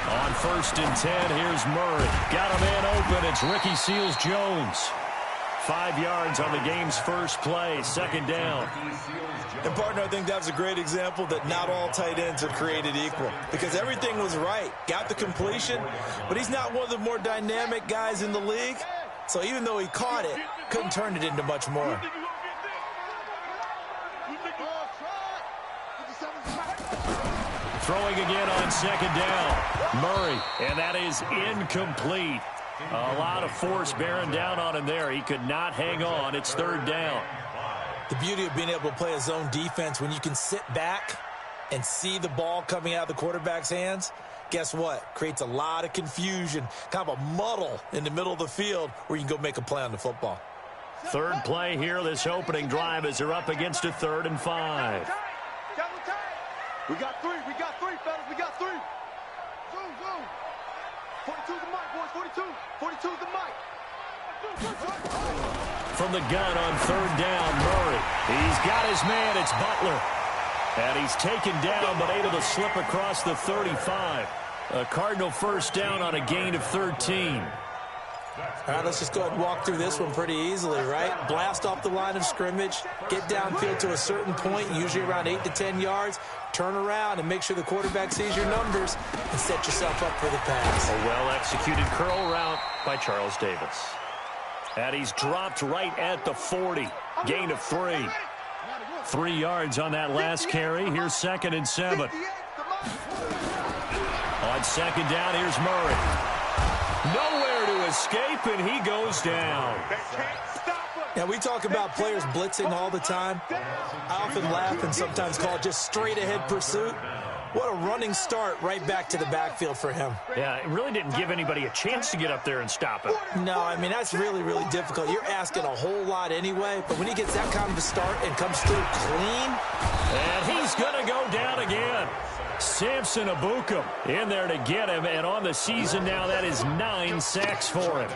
On 1st and 10, here's Murray. Got a man open. It's Ricky Seals-Jones. 5 yards on the game's first play, 2nd down. And, partner, I think that was a great example that not all tight ends are created equal because everything was right. Got the completion, but he's not one of the more dynamic guys in the league. So even though he caught it, couldn't turn it into much more. Throwing again on 2nd down. Murray, and that is incomplete. A lot of force bearing down on him there. He could not hang on. It's 3rd down. The beauty of being able to play a zone defense when you can sit back and see the ball coming out of the quarterback's hands, guess what? Creates a lot of confusion, kind of a muddle in the middle of the field where you can go make a play on the football. 3rd play here, this opening drive, as they're up against a 3rd and 5. We got three, fellas, we got 3. Zoom, zoom. 42's the mic, boys, 42. 42's the mic. From the gun on 3rd down, Murray. He's got his man, it's Butler. And he's taken down, but able to slip across the 35. A Cardinal 1st down on a gain of 13. All right, let's just go ahead and walk through this one pretty easily, right? Blast off the line of scrimmage, get downfield to a certain point, usually around 8 to 10 yards, turn around and make sure the quarterback sees your numbers and set yourself up for the pass. A well-executed curl route by Charles Davis. And he's dropped right at the 40. Gain of 3. 3 yards on that last carry. Here's 2nd and 7. On 2nd down, here's Murray. Nowhere to escape, and he goes down. Now, we talk about players blitzing all the time. I often laugh and sometimes call it just straight-ahead pursuit. What a running start right back to the backfield for him. Yeah, it really didn't give anybody a chance to get up there and stop him. No, I mean, that's really, really difficult. You're asking a whole lot anyway, but when he gets that kind of a start and comes through clean. And he's going to go down again. Samson Abukum in there to get him, and on the season now, that is 9 sacks for him.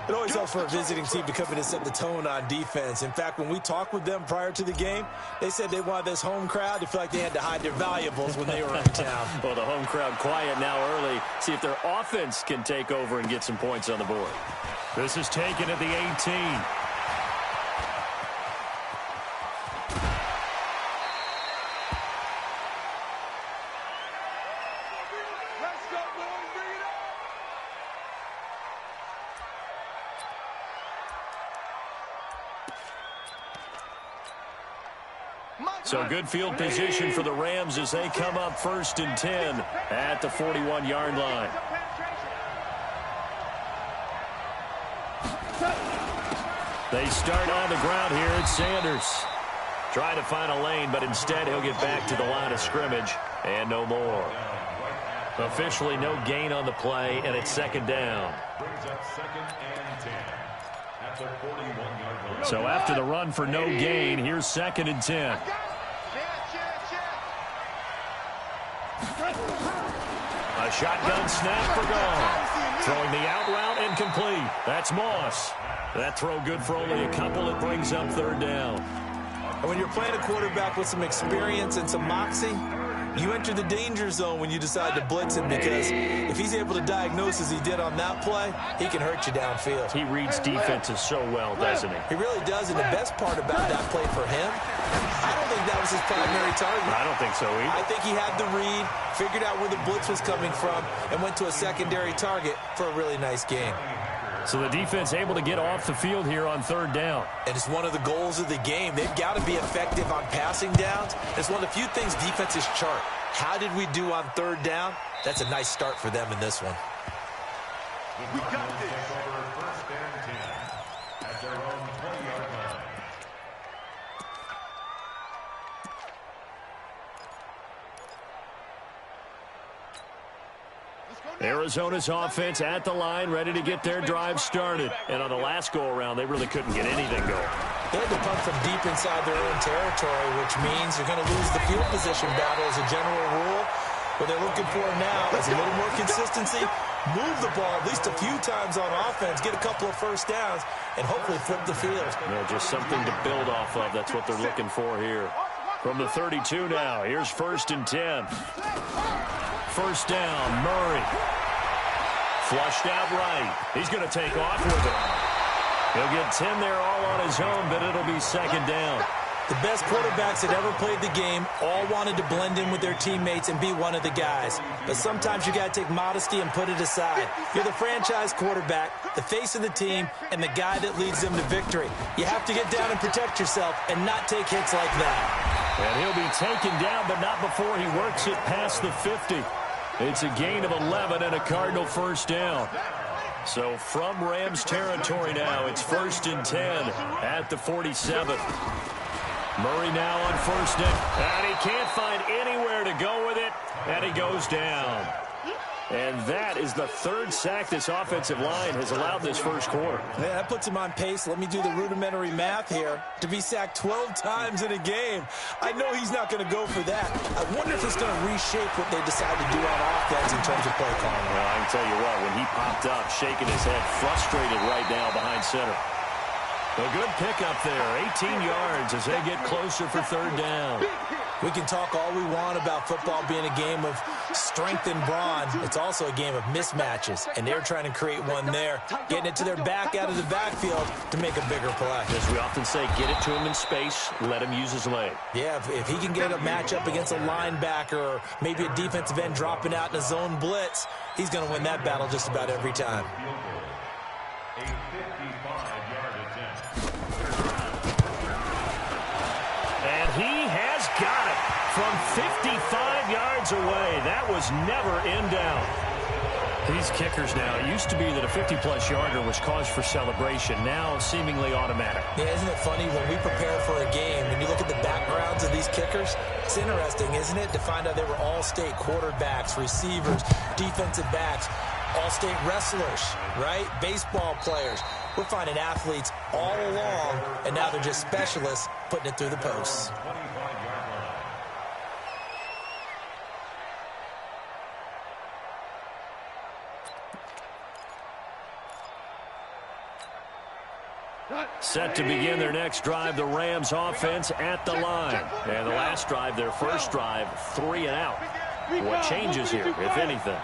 It always helps for a visiting team to come in and set the tone on defense. In fact, when we talked with them prior to the game, they said they wanted this home crowd to feel like they had to hide their valuables when they were in town. Well, the home crowd quiet now early. See if their offense can take over and get some points on the board. This is taken at the 18. So good field position for the Rams as they come up 1st and 10 at the 41-yard line. They start on the ground here. It's Sanders. Trying to find a lane, but instead he'll get back to the line of scrimmage and no more. Officially no gain on the play, and it's 2nd down. So after the run for no gain, here's 2nd and 10. A shotgun snap for gone. Throwing the out route incomplete. That's Moss. That throw good for only a couple. It brings up 3rd down. And when you're playing a quarterback with some experience and some moxie, you enter the danger zone when you decide to blitz him, because if he's able to diagnose as he did on that play, he can hurt you downfield. He reads defenses so well, doesn't he? He really does, and the best part about that play for him, I don't think that was his primary target. I don't think so either. I think he had the read, figured out where the blitz was coming from, and went to a secondary target for a really nice game. So the defense able to get off the field here on 3rd down. And it's one of the goals of the game. They've got to be effective on passing downs. It's one of the few things defenses chart. How did we do on 3rd down? That's a nice start for them in this one. We got this. Arizona's offense at the line, ready to get their drive started. And on the last go-around, they really couldn't get anything going. They had to punt from deep inside their own territory, which means you're going to lose the field position battle as a general rule. What they're looking for now is a little more consistency, move the ball at least a few times on offense, get a couple of 1st downs, and hopefully flip the field. Just something to build off of. That's what they're looking for here. From the 32 now, here's 1st and 10. First down, Murray. Flushed out right. He's going to take off with it. He'll get 10 there all on his own, but it'll be 2nd down. The best quarterbacks that ever played the game all wanted to blend in with their teammates and be one of the guys. But sometimes you got to take modesty and put it aside. You're the franchise quarterback, the face of the team, and the guy that leads them to victory. You have to get down and protect yourself and not take hits like that. And he'll be taken down, but not before he works it past the 50. It's a gain of 11 and a Cardinal first down. So from Rams territory now, it's 1st and 10 at the 47. Murray now on 1st down. And he can't find anywhere to go with it, and he goes down. And that is the 3rd sack this offensive line has allowed this first quarter. Yeah, that puts him on pace. Let me do the rudimentary math here. To be sacked 12 times in a game. I know he's not going to go for that. I wonder if it's going to reshape what they decide to do on offense in terms of play calling. Well, I can tell you what, when he popped up, shaking his head, frustrated right now behind center. A good pickup there, 18 yards as they get closer for 3rd down. We can talk all we want about football being a game of strength and brawn. It's also a game of mismatches, and they're trying to create one there, getting it to their back out of the backfield to make a bigger play. As we often say, get it to him in space, let him use his leg. Yeah, if he can get a matchup against a linebacker or maybe a defensive end dropping out in a zone blitz, he's going to win that battle just about every time. And he has got it from 55 yards away. That was never in doubt. These kickers now, it used to be that a 50-plus yarder was cause for celebration. Now seemingly automatic. Yeah, isn't it funny when we prepare for a game, when you look at the backgrounds of these kickers, it's interesting, isn't it, to find out they were all-state quarterbacks, receivers, defensive backs, all-state wrestlers, right? Baseball players. We're finding athletes all along, and now they're just specialists putting it through the posts. Set to begin their next drive, the Rams offense at the line. And the last drive, their first drive, 3 and out. What changes here, if anything?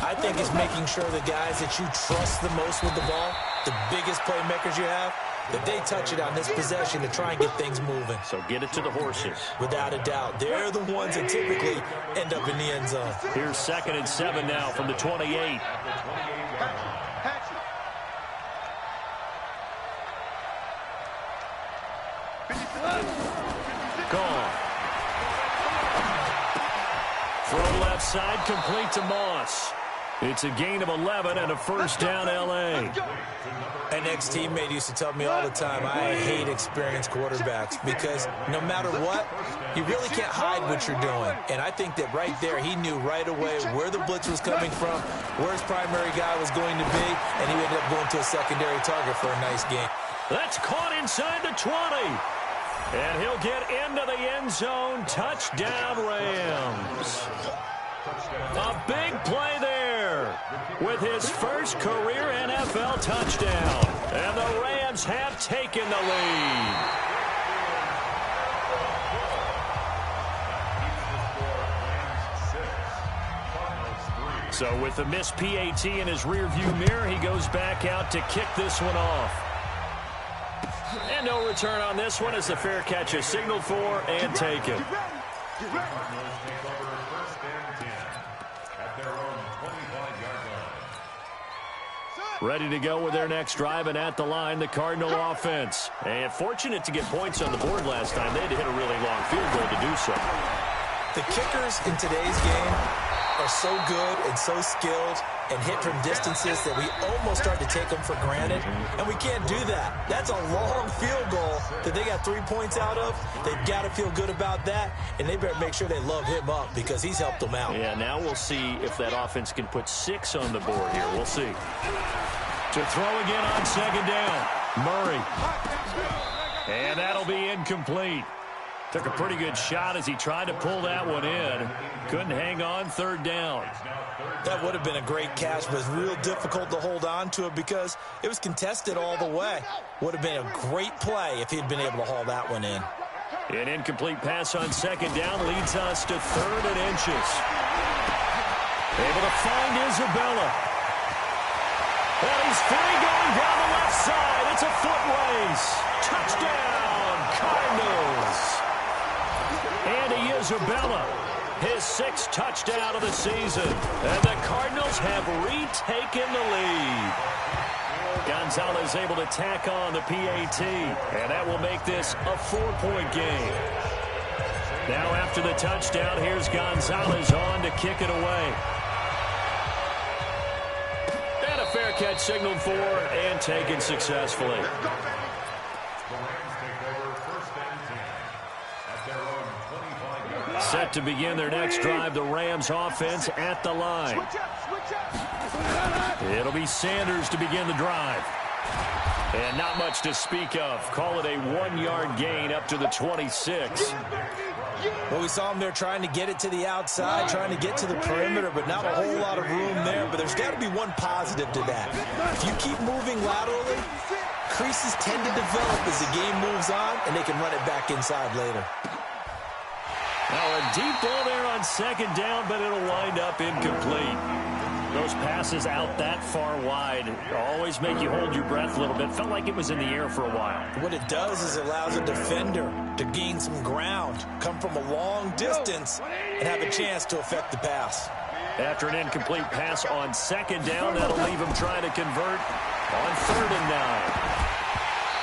I think it's making sure the guys that you trust the most with the ball, the biggest playmakers you have, that they touch it on this possession to try and get things moving. So get it to the horses. Without a doubt. They're the ones that typically end up in the end zone. Here's 2nd and 7 now from the 28. Gone. Throw left side, complete to Moss. It's a gain of 11 and a first down, L.A. An ex-teammate used to tell me all the time, I hate experienced quarterbacks because no matter what, you really can't hide what you're doing. And I think that right there, he knew right away where the blitz was coming from, where his primary guy was going to be, and he ended up going to a secondary target for a nice gain. That's caught inside the 20. And he'll get into the end zone. Touchdown, Rams. A big play there with his first career NFL touchdown. And the Rams have taken the lead. So with the missed PAT in his rearview mirror, he goes back out to kick this one off. And no return on this one as the fair catch is signaled for and taken. Ready to go with their next drive, and at the line, the Cardinal offense. And fortunate to get points on the board last time. They had to hit a really long field goal to do so. The kickers in today's game are so good and so skilled and hit from distances that we almost start to take them for granted, and we can't do that. That's a long field goal that they got 3 points out of. They've got to feel good about that, and they better make sure they love him up because he's helped them out. Yeah, now we'll see if that offense can put 6 on the board here. We'll see. To throw again on 2nd down, Murray. And that'll be incomplete. Took a pretty good shot as he tried to pull that one in. Couldn't hang on 3rd down. That would have been a great catch, but it was real difficult to hold on to it because it was contested all the way. Would have been a great play if he had been able to haul that one in. An incomplete pass on second down leads us to 3rd and inches. Able to find Isabella. And he's free going down the left side. It's a foot race. Touchdown, Cardinals. Andy Isabella, his 6th touchdown of the season. And the Cardinals have retaken the lead. Gonzalez able to tack on the PAT, and that will make this a 4-point game. Now after the touchdown, here's Gonzalez on to kick it away. And a fair catch signaled for and taken successfully. Set to begin their next drive, the Rams offense at the line. It'll be Sanders to begin the drive. And not much to speak of. Call it a 1-yard gain up to the 26. Well, we saw him there trying to get it to the outside, trying to get to the perimeter, but not a whole lot of room there. But there's got to be one positive to that. If you keep moving laterally, creases tend to develop as the game moves on, and they can run it back inside later. Now a deep ball there on second down, but it'll wind up incomplete. Those passes out that far wide always make you hold your breath a little bit. Felt like it was in the air for a while. What it does is it allows a defender to gain some ground, come from a long distance, and have a chance to affect the pass. After an incomplete pass on second down, that'll leave him trying to convert on 3rd and 9.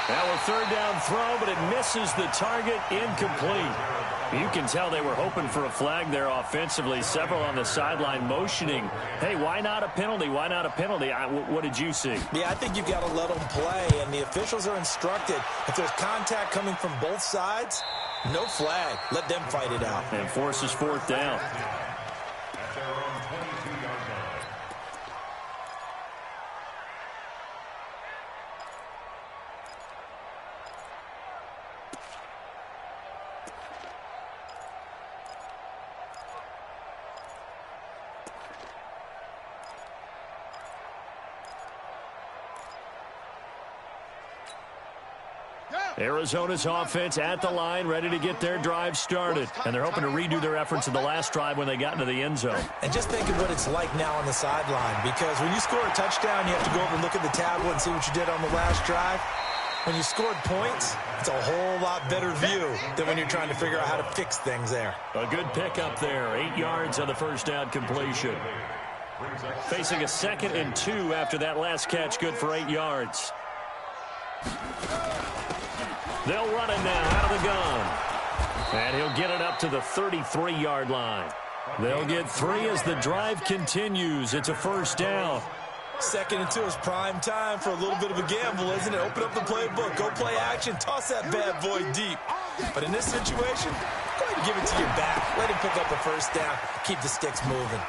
Now a 3rd down throw, but it misses the target, incomplete. You can tell they were hoping for a flag there offensively. Several on the sideline motioning, hey, why not a penalty? Why not a penalty? What did you see? Yeah, I think you've got to let them play, and the officials are instructed. If there's contact coming from both sides, no flag. Let them fight it out. And forces 4th down. Arizona's offense at the line, ready to get their drive started. And they're hoping to redo their efforts in the last drive when they got into the end zone. And just think of what it's like now on the sideline, because when you score a touchdown, you have to go over and look at the tablet and see what you did on the last drive. When you scored points, it's a whole lot better view than when you're trying to figure out how to fix things there. A good pickup there, 8 yards on the first down completion. Facing a 2nd and 2 after that last catch, good for 8 yards. They'll run it now out of the gun. And he'll get it up to the 33-yard line. They'll get 3 as the drive continues. It's a 1st down. 2nd and 2 is prime time for a little bit of a gamble, isn't it? Open up the playbook, go play action, toss that bad boy deep. But in this situation, go ahead and give it to your back. Let him pick up a 1st down. Keep the sticks moving.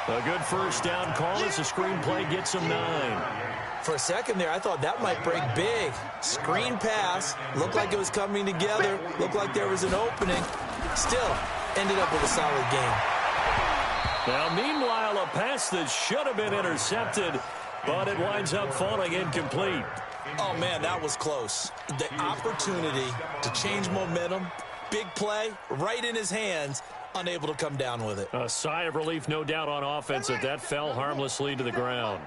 A good 1st down call as the screen play gets him 9. For a second there, I thought that might break big. Screen pass, looked like it was coming together, looked like there was an opening. Still, ended up with a solid game. Now, meanwhile, a pass that should have been intercepted, but it winds up falling incomplete. Oh, man, that was close. The opportunity to change momentum, big play, right in his hands, unable to come down with it. A sigh of relief, no doubt, on offense if that fell harmlessly to the ground.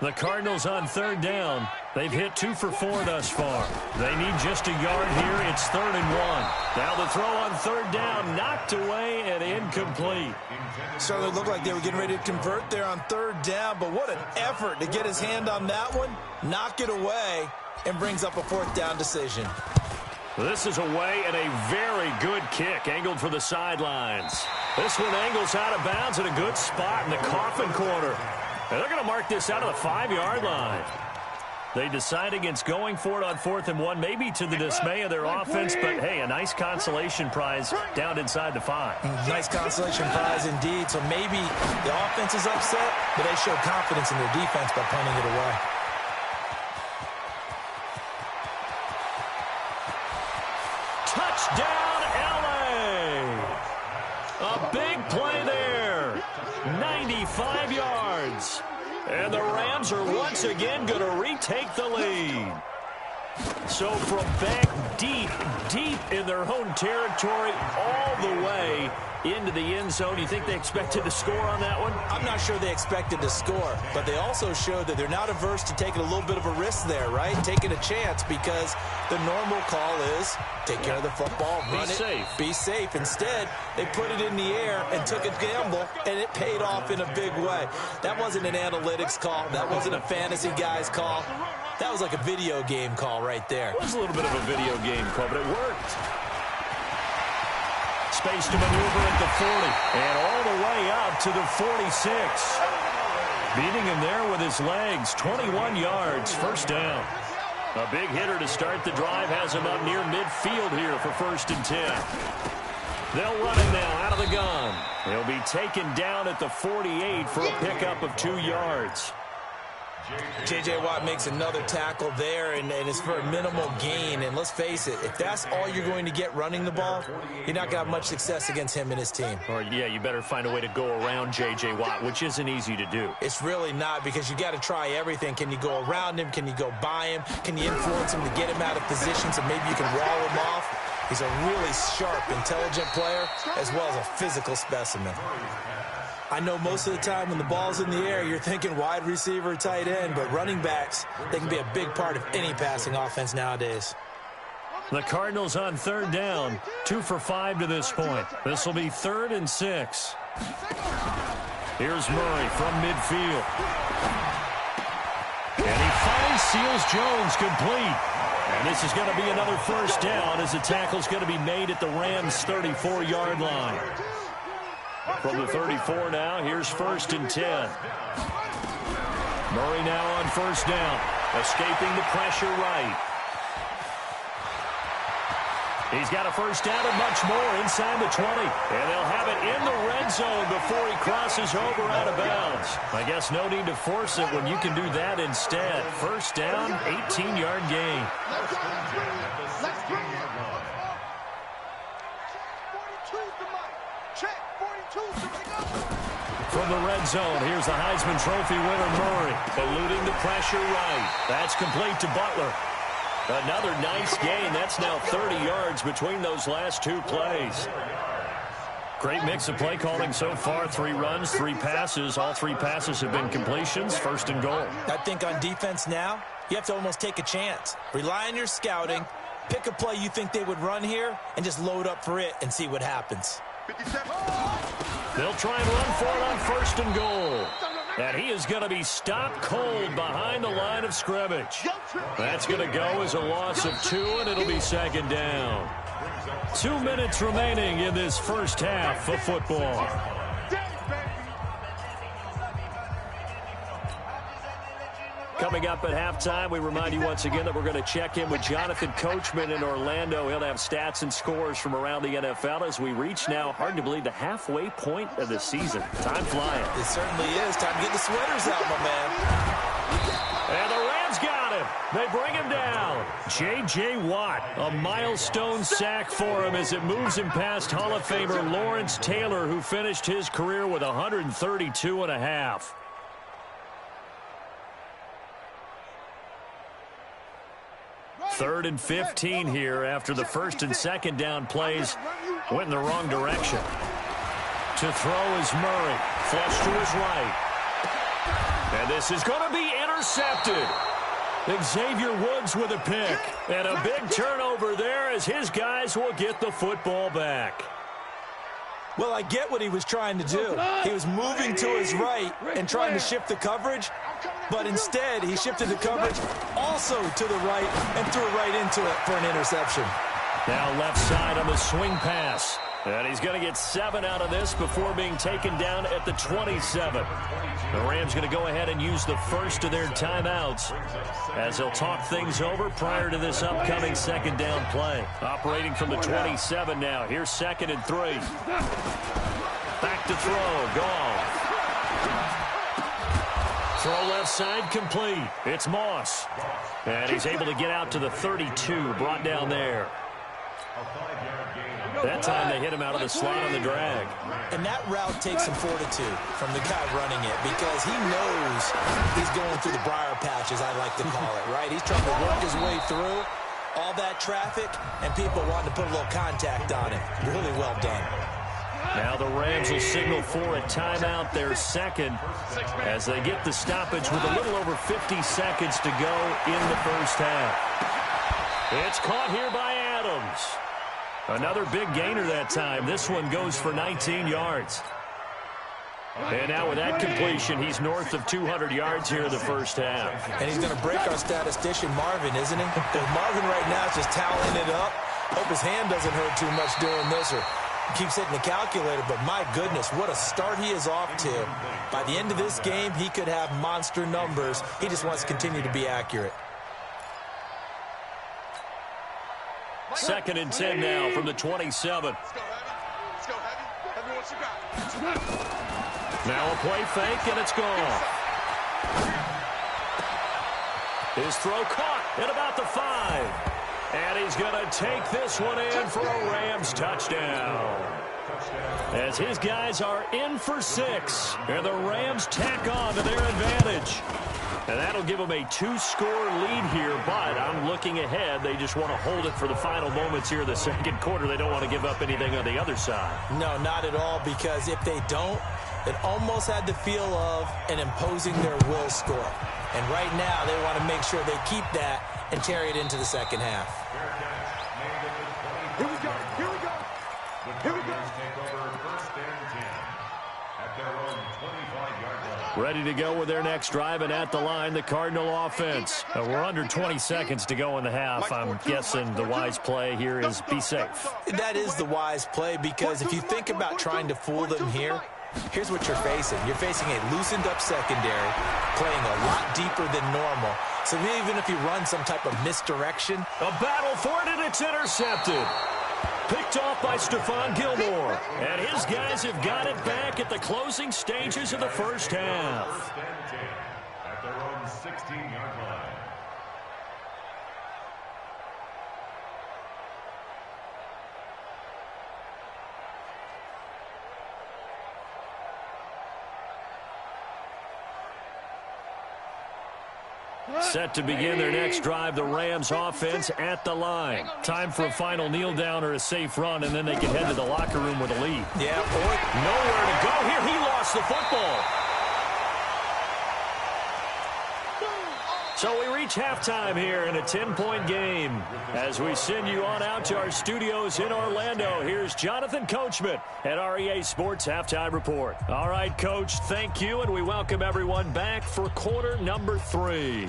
The Cardinals on 3rd down. They've hit 2 for 4 thus far. They need just a yard here. It's 3rd and 1. Now the throw on 3rd down, knocked away and incomplete. So it looked like they were getting ready to convert there on 3rd down, but what an effort to get his hand on that one, knock it away, and brings up a 4th down decision. This is away and a very good kick angled for the sidelines. This one angles out of bounds at a good spot in the coffin corner. And they're going to mark this out of the 5-yard line. They decide against going for it on 4th and 1, maybe to the dismay of their offense, but hey, a nice consolation prize down inside the 5. Nice consolation prize indeed. So maybe the offense is upset, but they showed confidence in their defense by punting it away. Touchdown, LA! A big play there. 95 yards. And the Rams are once again going to retake the lead. So from back deep in their own territory all the way into the end zone, you think they expected to score on that one? I'm not sure they expected to score, but they also showed that they're not averse to taking a little bit of a risk there, right? Taking a chance, because the normal call is take care of the football, run it, be safe. Instead, they put it in the air and took a gamble, and it paid off in a big way. That wasn't an analytics call. That wasn't a fantasy guy's call. That was like a video game call right there. It was a little bit of a video game call, but it worked. Space to maneuver at the 40, and all the way up to the 46. Beating him there with his legs, 21 yards, first down. A big hitter to start the drive has him up near midfield here for 1st and 10. They'll run him now out of the gun. He'll be taken down at the 48 for a pickup of 2 yards. J.J. Watt makes another tackle there, and it's for a minimal gain. And let's face it, if that's all you're going to get running the ball, you're not going to have much success against him and his team. Or, yeah, you better find a way to go around J.J. Watt, which isn't easy to do. It's really not, because you got to try everything. Can you go around him? Can you go by him? Can you influence him to get him out of position so maybe you can wall him off? He's a really sharp, intelligent player, as well as a physical specimen. I know most of the time when the ball's in the air, you're thinking wide receiver, tight end, but running backs, they can be a big part of any passing offense nowadays. The Cardinals on 3rd down, 2 for 5 to this point. This will be 3rd and 6. Here's Murray from midfield. And he finds Seals-Jones complete. And this is going to be another first down as the tackle's going to be made at the Rams' 34-yard line. From the 34 now, here's 1st and 10. Murray now on 1st down, escaping the pressure right. He's got a first down and much more inside the 20. And they'll have it in the red zone before he crosses over out of bounds. I guess no need to force it when you can do that instead. First down, 18-yard gain. From the red zone, here's the Heisman Trophy winner, Murray, eluding the pressure right. That's complete to Butler. Another nice gain. That's now 30 yards between those last 2 plays. Great mix of play calling so far. 3 runs, 3 passes. All 3 passes have been completions. 1st and goal. I think on defense now, you have to almost take a chance. Rely on your scouting. Pick a play you think they would run here and just load up for it and see what happens. They'll try and run for it on 1st and goal. And he is going to be stopped cold behind the line of scrimmage. That's going to go as a loss of 2, and it'll be 2nd down. 2 minutes remaining in this first half of football. Coming up at halftime, we remind you once again that we're going to check in with Jonathan Coachman in Orlando. He'll have stats and scores from around the NFL as we reach now, hard to believe, the halfway point of the season. Time flying. It certainly is. Time to get the sweaters out, my man. And the Rams got him. They bring him down. J.J. Watt, a milestone sack for him as it moves him past Hall of Famer Lawrence Taylor, who finished his career with 132.5. 3rd and 15 here after the 1st and 2nd down plays went in the wrong direction. To throw is Murray. Flush to his right. And this is going to be intercepted. Xavier Woods with a pick. And a big turnover there as his guys will get the football back. Well, I get what he was trying to do. He was moving to his right and trying to shift the coverage, but instead he shifted the coverage also to the right and threw right into it for an interception. Now left side on the swing pass. And he's going to get 7 out of this before being taken down at the 27. The Rams going to go ahead and use the first of their timeouts as they'll talk things over prior to this upcoming 2nd down play. Operating from the 27 now. Here's 2nd and 3. Back to throw. Gone. Throw left side complete. It's Moss. And he's able to get out to the 32. Brought down there. That time they hit him out of the slot on the drag. And that route takes some fortitude from the guy running it because he knows he's going through the briar patch, as I like to call it, right? He's trying to work his way through all that traffic, and people wanting to put a little contact on it. Really well done. Now the Rams will signal for a timeout, their second, as they get the stoppage with a little over 50 seconds to go in the first half. It's caught here by Adams. Another big gainer that time. This one goes for 19 yards. And now with that completion, he's north of 200 yards here in the first half. And he's going to break our statistician, Marvin, isn't he? Because Marvin right now is just toweling it up. Hope his hand doesn't hurt too much doing this or keeps hitting the calculator. But my goodness, what a start he is off to. By the end of this game, he could have monster numbers. He just wants to continue to be accurate. 2nd and 10 now from the 27. Let's go, Heavy. Heavy, what you got? Now a play fake, and it's gone. His throw caught at about the 5. And he's going to take this one in for a Rams touchdown. As his guys are in for 6, and the Rams tack on to their advantage. And that'll give them a 2-score lead here, but I'm looking ahead. They just want to hold it for the final moments here in the second quarter. They don't want to give up anything on the other side. No, not at all, because if they don't, it almost had the feel of an imposing their will score. And right now, they want to make sure they keep that and carry it into the second half. Here we go. Here we go. Here we go. Ready to go with their next drive, and at the line, the Cardinal offense. We're under 20 seconds to go in the half. I'm guessing the wise play here is be safe. That is the wise play, because if you think about trying to fool them here, here's what you're facing. You're facing a loosened up secondary, playing a lot deeper than normal. So even if you run some type of misdirection. A battle for it, and it's intercepted. Picked off by Stephon Gilmore. And his guys have got it back at the closing stages of the first half. At their own 16-yard line. Set to begin their next drive, the Rams offense at the line. Time for a final kneel down or a safe run, and then they can head to the locker room with a lead. Yeah, boy. Nowhere to go here. He lost the football. So we reach halftime here in a 10-point game. As we send you on out to our studios in Orlando, here's Jonathan Coachman at REA Sports Halftime Report. All right, Coach, thank you, and we welcome everyone back for quarter number 3.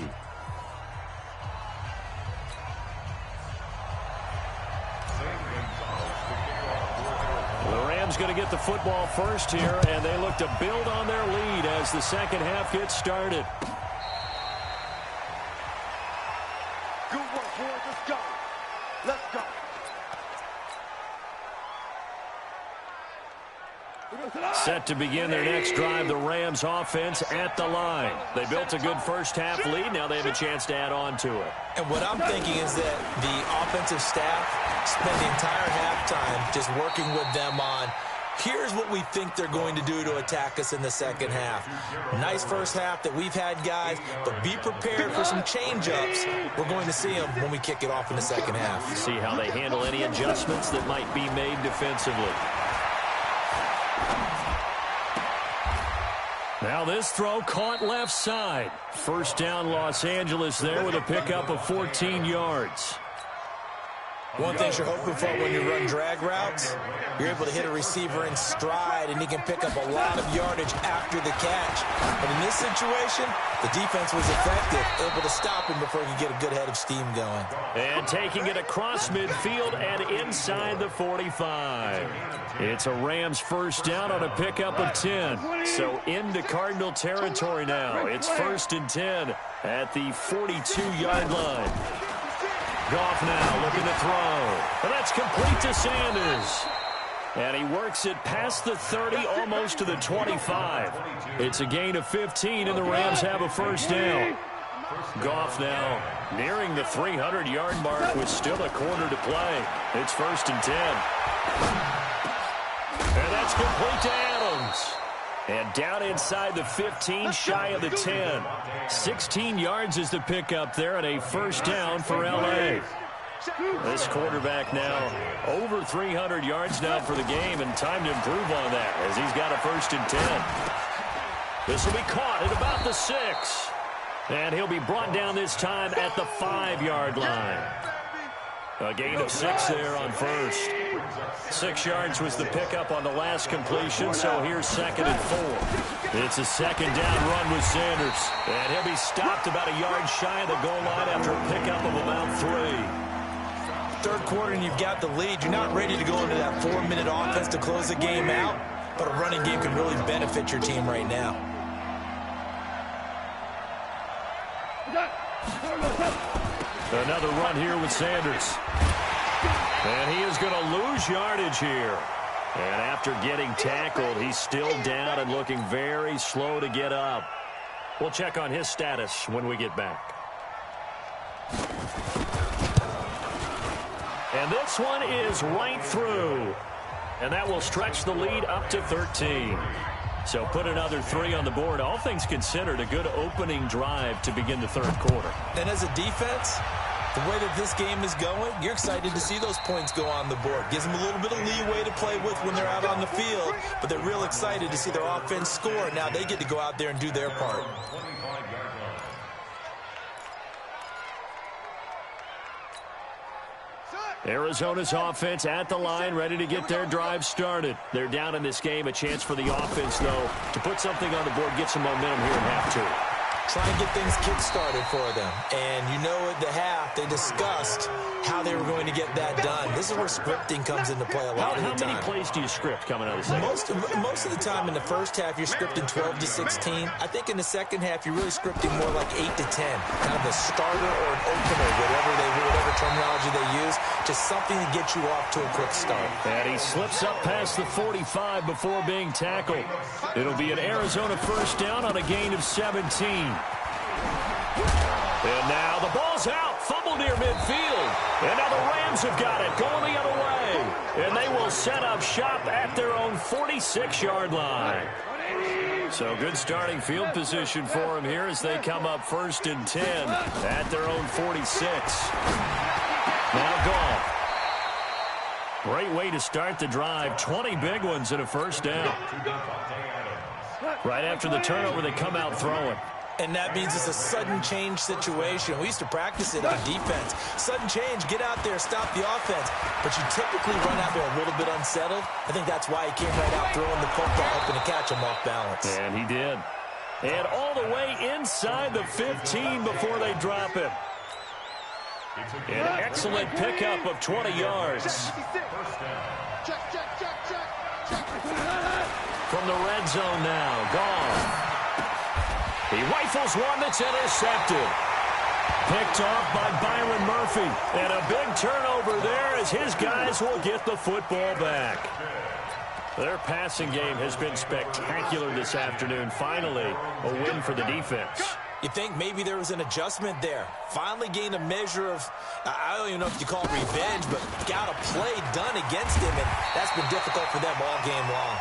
The Rams going to get the football first here, and they look to build on their lead as the second half gets started. Good work, boys. Let's go. Let's go. Set to begin their next drive, the Rams offense at the line. They built a good first half lead. Now they have a chance to add on to it. And what I'm thinking is that the offensive staff spent the entire halftime just working with them on, here's what we think they're going to do to attack us in the second half. Nice first half that we've had, guys, but be prepared for some change-ups. We're going to see them when we kick it off in the second half. See how they handle any adjustments that might be made defensively. Now this throw caught left side. First down Los Angeles there with a pickup of 14 yards. One thing you're hoping for when you run drag routes, you're able to hit a receiver in stride, and he can pick up a lot of yardage after the catch. But in this situation, the defense was effective, able to stop him before he could get a good head of steam going. And taking it across midfield and inside the 45. It's a Rams first down on a pickup of 10. So into Cardinal territory now. It's 1st and 10 at the 42-yard line. Goff now looking to throw. And that's complete to Sanders. And he works it past the 30, almost to the 25. It's a gain of 15, and the Rams have a first down. Goff now Nearing the 300-yard mark with still a quarter to play. It's 1st and 10. And that's complete to Adams. And down inside the 15, shy of the 10. 16 yards is the pickup there, and a first down for L.A. This quarterback now over 300 yards now for the game, and time to improve on that as he's got a 1st and 10. This will be caught at about the 6. And he'll be brought down this time at the 5-yard line. A gain of 6 there on first. 6 yards was the pickup on the last completion, so here's 2nd and 4. It's a 2nd down run with Sanders. And he'll be stopped about a yard shy of the goal line after a pickup of about 3. 3rd quarter and you've got the lead. You're not ready to go into that 4-minute offense to close the game out, but a running game can really benefit your team right now. Another run here with Sanders. And he is going to lose yardage here. And after getting tackled, he's still down and looking very slow to get up. We'll check on his status when we get back. And this one is right through. And that will stretch the lead up to 13. So put another 3 on the board. All things considered, a good opening drive to begin the 3rd quarter. And as a defense, the way that this game is going, you're excited to see those points go on the board. Gives them a little bit of leeway to play with when they're out on the field, but they're real excited to see their offense score. Now they get to go out there and do their part. Arizona's offense at the line, ready to get their drive started. They're down in this game. A chance for the offense, though, to put something on the board, get some momentum here in half 2. Try and get things kick-started for them. And you know at the half, they discussed how they were going to get that done. This is where scripting comes into play a lot of the time. How many plays do you script coming out of the second? Most of the time in the first half, you're scripting 12 to 16. I think in the second half, you're really scripting more like 8 to 10. Kind of a starter or an opener, whatever terminology they use. Just something to get you off to a quick start. And he slips up past the 45 before being tackled. It'll be an Arizona first down on a gain of 17. And now the ball's out. Fumble near midfield. And now the Rams have got it. Going the other way. And they will set up shop at their own 46-yard line. So good starting field position for them here as they come up 1st and 10 at their own 46. Now gone. Great way to start the drive. 20 big ones and a first down. Right after the turnover, they come out throwing. And that means it's a sudden change situation. We used to practice it on defense. Sudden change, get out there, stop the offense. But you typically run out there a little bit unsettled. I think that's why he came right out throwing the football, hoping to catch him off balance. And he did. And all the way inside the 15 before they drop him. An excellent pickup of 20 yards. From the red zone now, gone. He rifles one that's intercepted. Picked off by Byron Murphy. And a big turnover there as his guys will get the football back. Their passing game has been spectacular this afternoon. Finally, a win for the defense. You think maybe there was an adjustment there. Finally gained a measure of, I don't even know if you call it revenge, but got a play done against him, and that's been difficult for them all game long.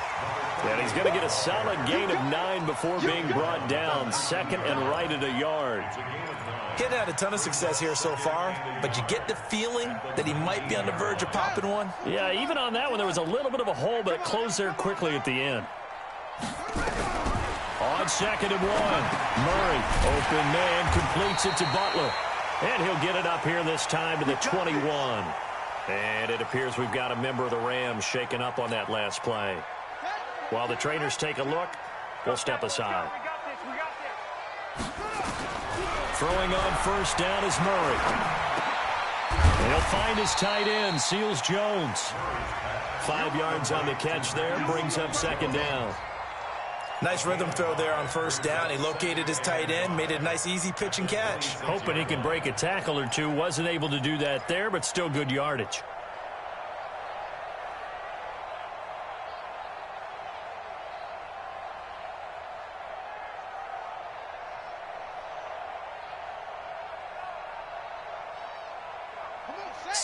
And he's going to get a solid gain of 9 before being brought down. 2nd and right at a yard. He hasn't had a ton of success here so far, but you get the feeling that he might be on the verge of popping one. Yeah, even on that one, there was a little bit of a hole, but it closed there quickly at the end. On 2nd and 1, Murray, open man, completes it to Butler. And he'll get it up here this time to the 21. And it appears we've got a member of the Rams shaken up on that last play. While the trainers take a look, we'll step aside. Throwing on first down is Murray. And he'll find his tight end, Seals Jones. 5 yards on the catch there, brings up 2nd down. Nice rhythm throw there on first down. He located his tight end, made it a nice, easy pitch and catch. Hoping he can break a tackle or two. Wasn't able to do that there, but still good yardage.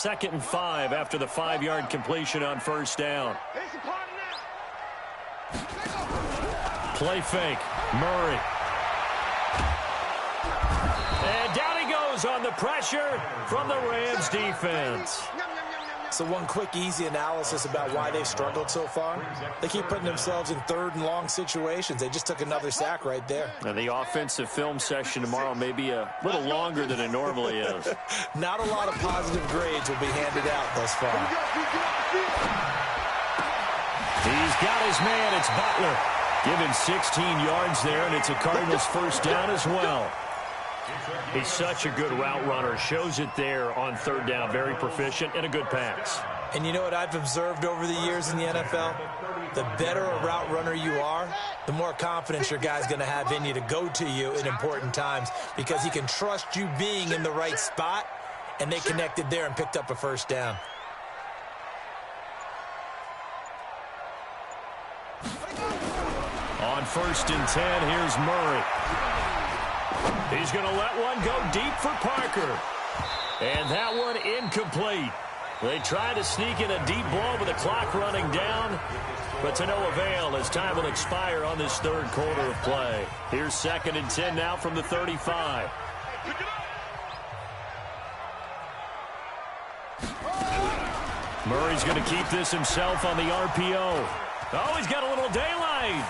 2nd and 5 after the 5-yard completion on first down. Play fake. Murray. And down he goes on the pressure from the Rams defense. So one quick, easy analysis about why they've struggled so far. They keep putting themselves in 3rd and long situations. They just took another sack right there. And the offensive film session tomorrow may be a little longer than it normally is. Not a lot of positive grades will be handed out thus far. He's got his man. It's Butler. Given 16 yards there, and it's a Cardinals first down as well. He's such a good route runner. Shows it there on 3rd down. Very proficient and a good pass. And you know what I've observed over the years in the NFL? The better a route runner you are, the more confidence your guy's going to have in you to go to you in important times because he can trust you being in the right spot, and they connected there and picked up a first down. On 1st and 10, here's Murray. He's going to let one go deep for Parker. And that one incomplete. They try to sneak in a deep ball with the clock running down, but to no avail as time will expire on this 3rd quarter of play. Here's 2nd and 10 now from the 35. Murray's going to keep this himself on the RPO. Oh, he's got a little daylight.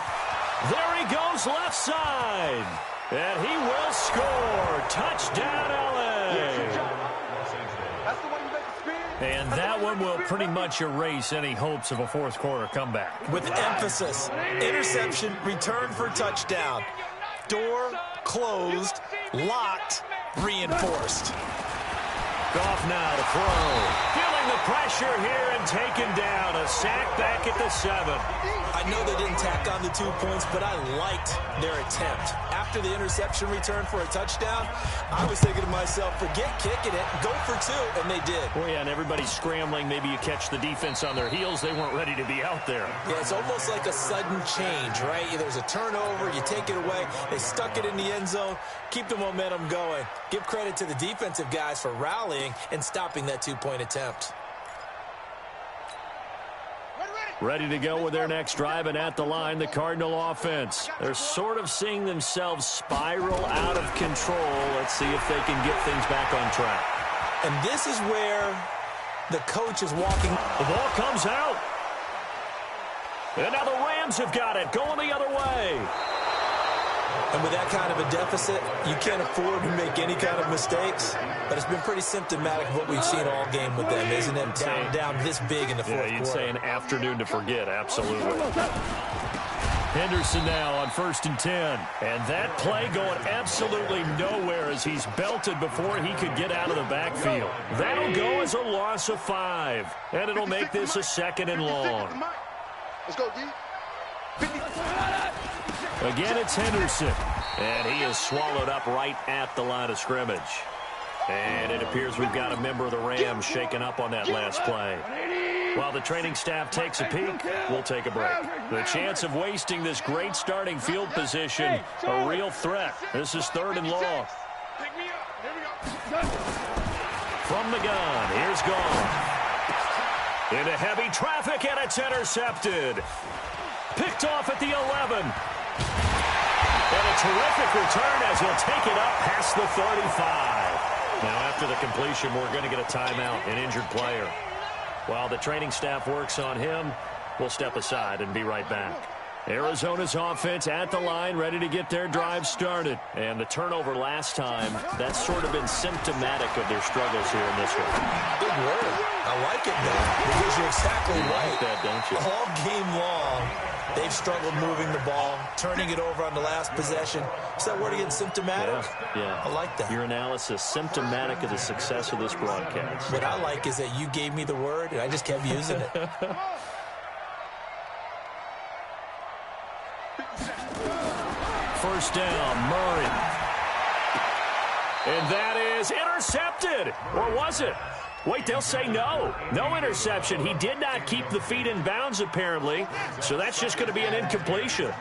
There he goes left side. And he will score. Touchdown, LA. And that one will pretty much erase any hopes of a 4th quarter comeback. With emphasis, interception, return for touchdown. Door closed, locked, reinforced. Goff now to throw. Feeling the pressure here and taken down. A sack back at the 7. I know they didn't tack on the 2 points, but I liked their attempt. After the interception return for a touchdown, I was thinking to myself, forget kicking it, go for 2, and they did. Oh, yeah, and everybody's scrambling. Maybe you catch the defense on their heels. They weren't ready to be out there. Yeah, it's almost like a sudden change, right? There's a turnover, you take it away, they stuck it in the end zone, keep the momentum going. Give credit to the defensive guys for rallying and stopping that 2-point attempt. Ready to go with their next drive, and at the line, the Cardinal offense. They're sort of seeing themselves spiral out of control. Let's see if they can get things back on track. And this is where the coach is walking. The ball comes out. And now the Rams have got it, going the other way. And with that kind of a deficit, you can't afford to make any kind of mistakes. But it's been pretty symptomatic of what we've seen all game with them, isn't it? Down this big in the 4th quarter. Yeah, you'd say an afternoon to forget, absolutely. Henderson now on 1st and 10. And that play going absolutely nowhere as he's belted before he could get out of the backfield. That'll go as a loss of 5. And it'll make this a 2nd and long. Let's go, D. Again, it's Henderson. And he is swallowed up right at the line of scrimmage. And it appears we've got a member of the Rams shaken up on that last play. While the training staff takes a peek, we'll take a break. The chance of wasting this great starting field position, a real threat. This is 3rd and long. From the gun, here's Goff. Into heavy traffic, and it's intercepted. Picked off at the 11. And a terrific return as he'll take it up past the 35. Now, after the completion, we're going to get a timeout, an injured player. While the training staff works on him, we'll step aside and be right back. Arizona's offense at the line, ready to get their drive started. And the turnover last time, that's sort of been symptomatic of their struggles here in this one. Big word. I like it, man, because you're exactly right. Like that, don't you? All game long, they've struggled moving the ball, turning it over on the last possession. Is that word again, symptomatic? Yeah. I like that. Your analysis, symptomatic of the success of this broadcast. What I like is that you gave me the word, and I just kept using it. First down, Murray. And that is intercepted. Or was it? Wait, they'll say no. No interception. He did not keep the feet in bounds, apparently. So that's just going to be an incompletion.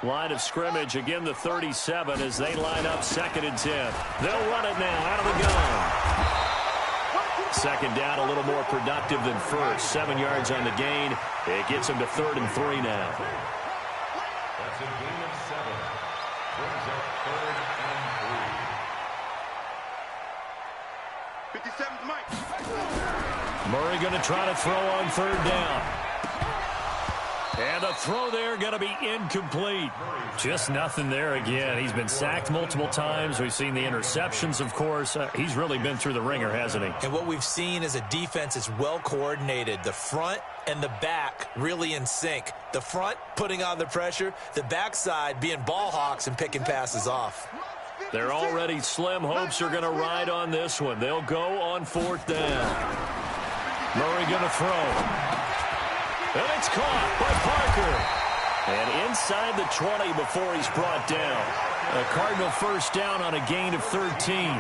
Line of scrimmage, again the 37 as they line up 2nd and 10. They'll run it now out of the gun. Second down, a little more productive than first. 7 yards on the gain. It gets him to 3rd and 3 now. That's a gain of 7. Brings up 3rd and 3. 57's Mike. Murray going to try to throw on 3rd down. And the throw there going to be incomplete. Just nothing there again. He's been sacked multiple times. We've seen the interceptions, of course. He's really been through the ringer, hasn't he? And what we've seen is a defense that's well coordinated. The front and the back really in sync. The front putting on the pressure. The backside being ball hawks and picking passes off. Their already slim hopes are going to ride on this one. They'll go on 4th down. Murray going to throw. And it's caught by Parker. And inside the 20 before he's brought down. A Cardinal first down on a gain of 13.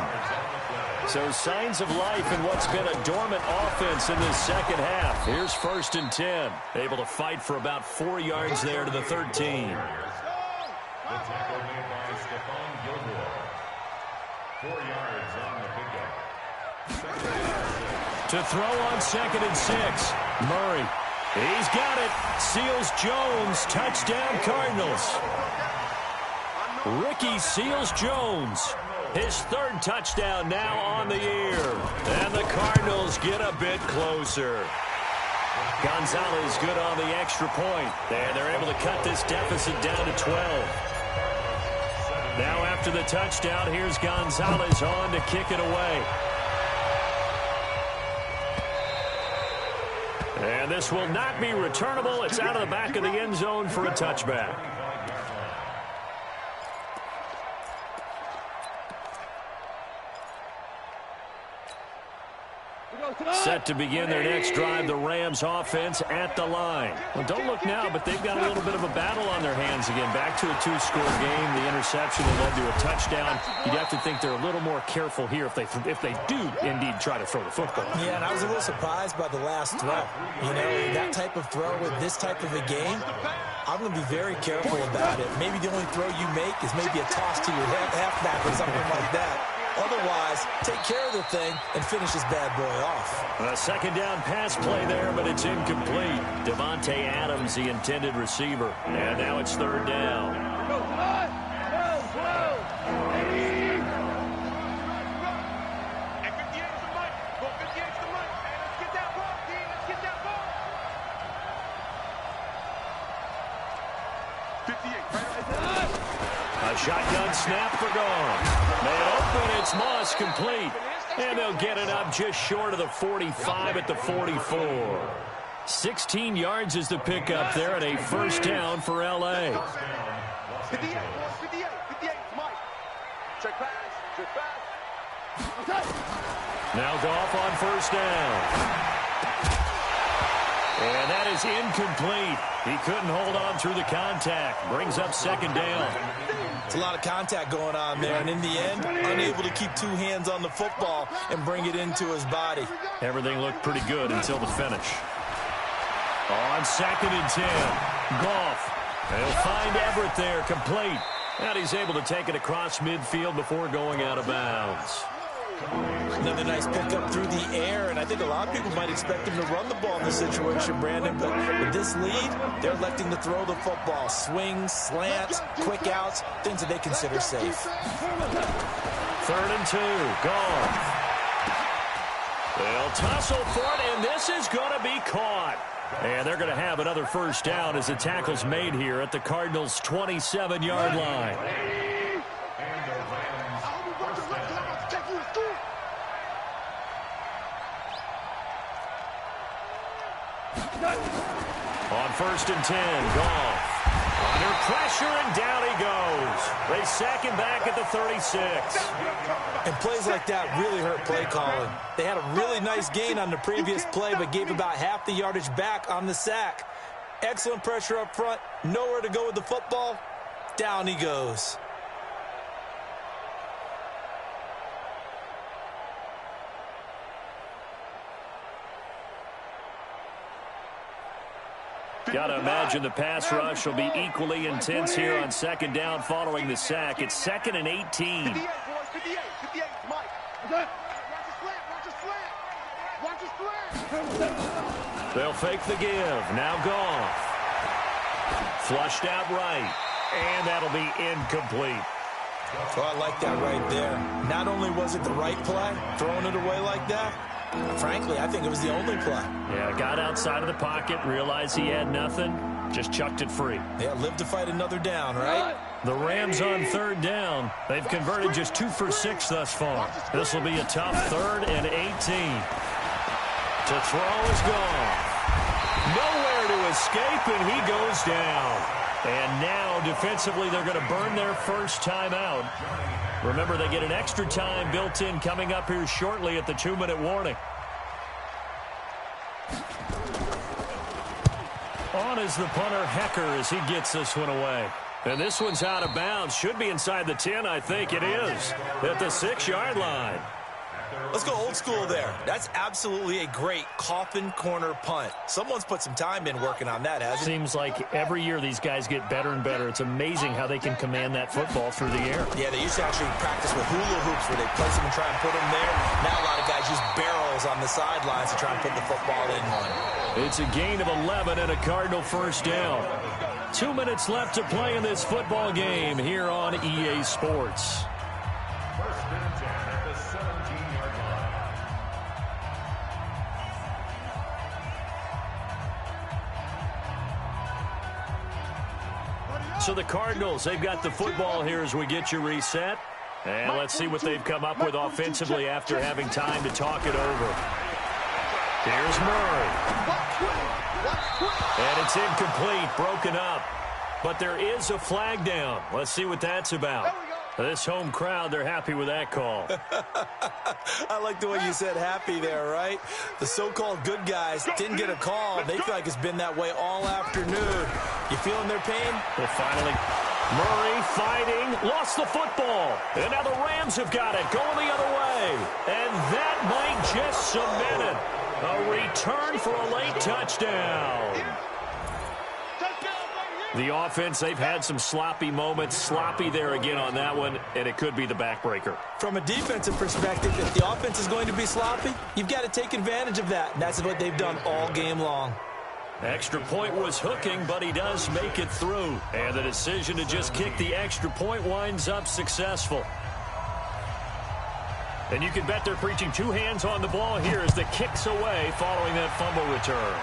So signs of life in what's been a dormant offense in this second half. Here's 1st and 10. Able to fight for about 4 yards there to the 13. The tackle made by Stephon Gilmore. 4 yards on the pickup. To throw on 2nd and 6. Murray. He's got it. Seals Jones. Touchdown Cardinals. Ricky Seals-Jones. His 3rd touchdown now on the year. And the Cardinals get a bit closer. Gonzalez good on the extra point. And they're able to cut this deficit down to 12. Now after the touchdown, here's Gonzalez on to kick it away. And this will not be returnable. It's out of the back of the end zone for a touchback. Set to begin their next drive, the Rams offense at the line. Well, don't look now, but they've got a little bit of a battle on their hands again. Back to a 2-score game. The interception that led to a touchdown. You'd have to think they're a little more careful here if they do indeed try to throw the football. Yeah, and I was a little surprised by the last throw. You know, that type of throw with this type of a game, I'm going to be very careful about it. Maybe the only throw you make is maybe a toss to your halfback or something like that. Otherwise, take care of the thing and finish this bad boy off. A second down pass play there, but it's incomplete. Devontae Adams, the intended receiver. And now it's 3rd down. And 58's the Mike. Well, 58's the Mike. And let's get that ball, team. Let's get that ball. 58. A shotgun snap for gone. They open, it's Moss complete. And they'll get it up just short of the 45 at the 44. 16 yards is the pickup there at a first down for L.A. 58, 58, Mike. Check pass, check pass. Now Goff on first down. And that is incomplete. He couldn't hold on through the contact. Brings up 2nd down. It's a lot of contact going on there, and in the end, unable to keep 2 hands on the football and bring it into his body. Everything looked pretty good until the finish. On 2nd and 10, Goff. They'll find Everett there, complete. And he's able to take it across midfield before going out of bounds. Another nice pickup through the air, and I think a lot of people might expect him to run the ball in this situation, Brandon, but with this lead, they're electing to throw the football. Swings, slants, quick outs, things that they consider safe. 3rd and 2, Goff. They'll tussle for it, and this is going to be caught. And they're going to have another first down as the tackle's made here at the Cardinals' 27-yard line. On 1st and 10, Goff. Under pressure, and down he goes. They sack him back at the 36. And plays like that really hurt play calling. They had a really nice gain on the previous play, but gave about half the yardage back on the sack. Excellent pressure up front. Nowhere to go with the football. Down he goes. Got to imagine the pass rush will be equally intense here on 2nd down following the sack. It's 2nd and 18. 58, boys, 58, Mike. Watch a slant, watch a slant. They'll fake the give. Now Goff. Flushed out right. And that'll be incomplete. Oh, I like that right there. Not only was it the right play, throwing it away like that, frankly, I think it was the only play. Yeah, got outside of the pocket, realized he had nothing, just chucked it free. Yeah, live to fight another down, right? The Rams on third down. They've converted just 2 for 6 thus far. This will be a tough 3rd and 18. To throw is gone. Nowhere to escape, and he goes down. And now, defensively, they're going to burn their first timeout. Remember, they get an extra time built in coming up here shortly at the 2-minute warning. On is the punter, Hecker, as he gets this one away. And this one's out of bounds. Should be inside the 10, I think it is. At the 6-yard line. Let's go old school there. That's absolutely a great coffin corner punt. Someone's put some time in working on that, hasn't it? Seems like every year these guys get better and better. It's amazing how they can command that football through the air. Yeah, they used to actually practice with hula hoops where they place them and try and put them there. Now a lot of guys use barrels on the sidelines to try and put the football in one. It's a gain of 11 and a Cardinal first down. 2 minutes left to play in this football game here on EA Sports. First and 10 at the 17-yard line. So the Cardinals, they've got the football here as we get you reset. And let's see what they've come up with offensively after having time to talk it over. Here's Murray. And it's incomplete, broken up. But there is a flag down. Let's see what that's about. This home crowd, they're happy with that call. I like the way you said happy there, right? The so-called good guys didn't get a call. They feel like it's been that way all afternoon. You feeling their pain? Well, finally, Murray fighting, lost the football. And now the Rams have got it, going the other way. And that might just cement it. A return for a late touchdown. The offense, they've had some sloppy moments. Sloppy there again on that one, and it could be the backbreaker. From a defensive perspective, if the offense is going to be sloppy, you've got to take advantage of that. And that's what they've done all game long. Extra point was hooking, but he does make it through. And the decision to just kick the extra point winds up successful. And you can bet they're preaching 2 hands on the ball here as the kick's away following that fumble return.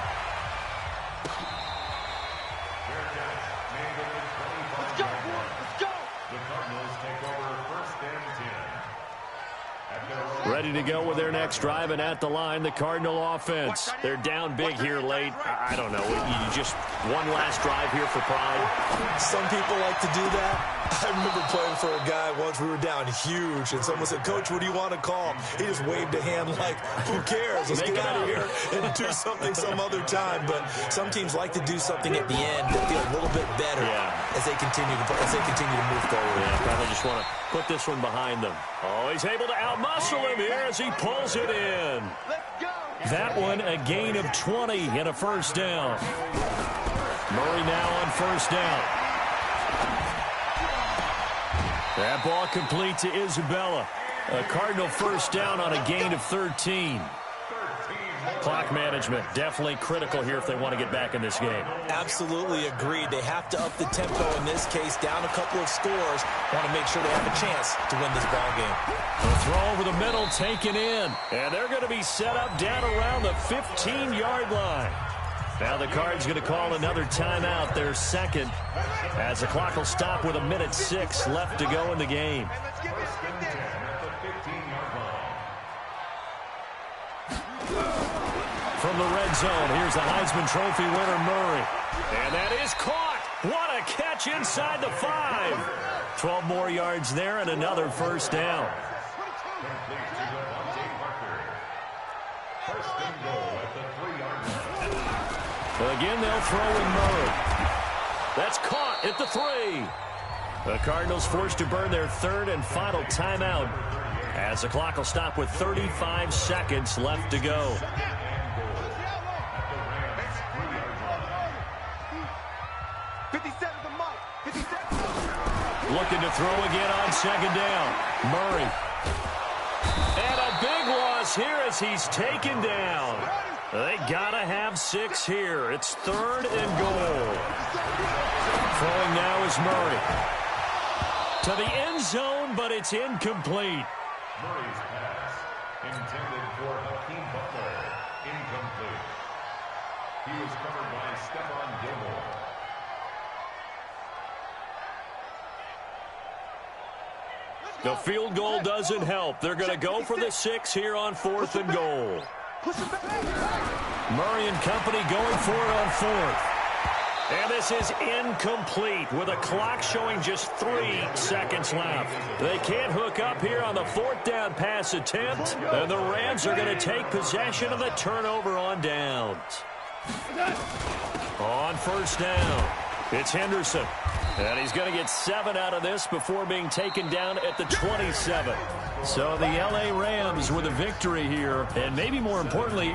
Ready to go with their next drive, and at the line, the Cardinal offense. They're down big here late. I don't know. You just one last drive here for pride. Some people like to do that. I remember playing for a guy once. We were down huge, and someone said, "Coach, what do you want to call?" He just waved a hand like, "Who cares? Let's get out of here and do something some other time." But some teams like to do something at the end that feel a little bit better as they continue to move forward. Yeah, probably just want to put this one behind them. Oh, he's able to outmuscle him here as he pulls it in. That one a gain of 20 and a first down. Murray now on first down. That ball complete to Isabella. A Cardinal first down on a gain of 13. Clock management definitely critical here if they want to get back in this game. Absolutely agreed. They have to up the tempo in this case, down a couple of scores. Want to make sure they have a chance to win this ball game. The throw over the middle taken in. And they're going to be set up down around the 15-yard line. Now the Cards going to call another timeout, their second, as the clock will stop with 1:06 left to go in the game. From the red zone, here's the Heisman Trophy winner, Murray. And that is caught. What a catch inside the 5. 12 more yards there and another first down. Again, they'll throw in Murray. That's caught at the 3. The Cardinals forced to burn their third and final timeout as the clock will stop with 35 seconds left to go. Looking to throw again on second down. Murray. And a big loss here as he's taken down. They gotta have 6 here. It's 3rd and goal. Throwing now is Murray. To the end zone, but it's incomplete. Murray's pass, intended for Hakeem Butler, incomplete. He was covered by Stephon Gilmore. The field goal doesn't help. They're going to go for the 6 here on 4th and goal. Murray and company going for it on 4th. And this is incomplete with a clock showing just 3 seconds left. They can't hook up here on the 4th down pass attempt. And the Rams are going to take possession of the turnover on downs. On 1st down, it's Henderson. And he's going to get 7 out of this before being taken down at the 27. So the L.A. Rams with a victory here. And maybe more importantly,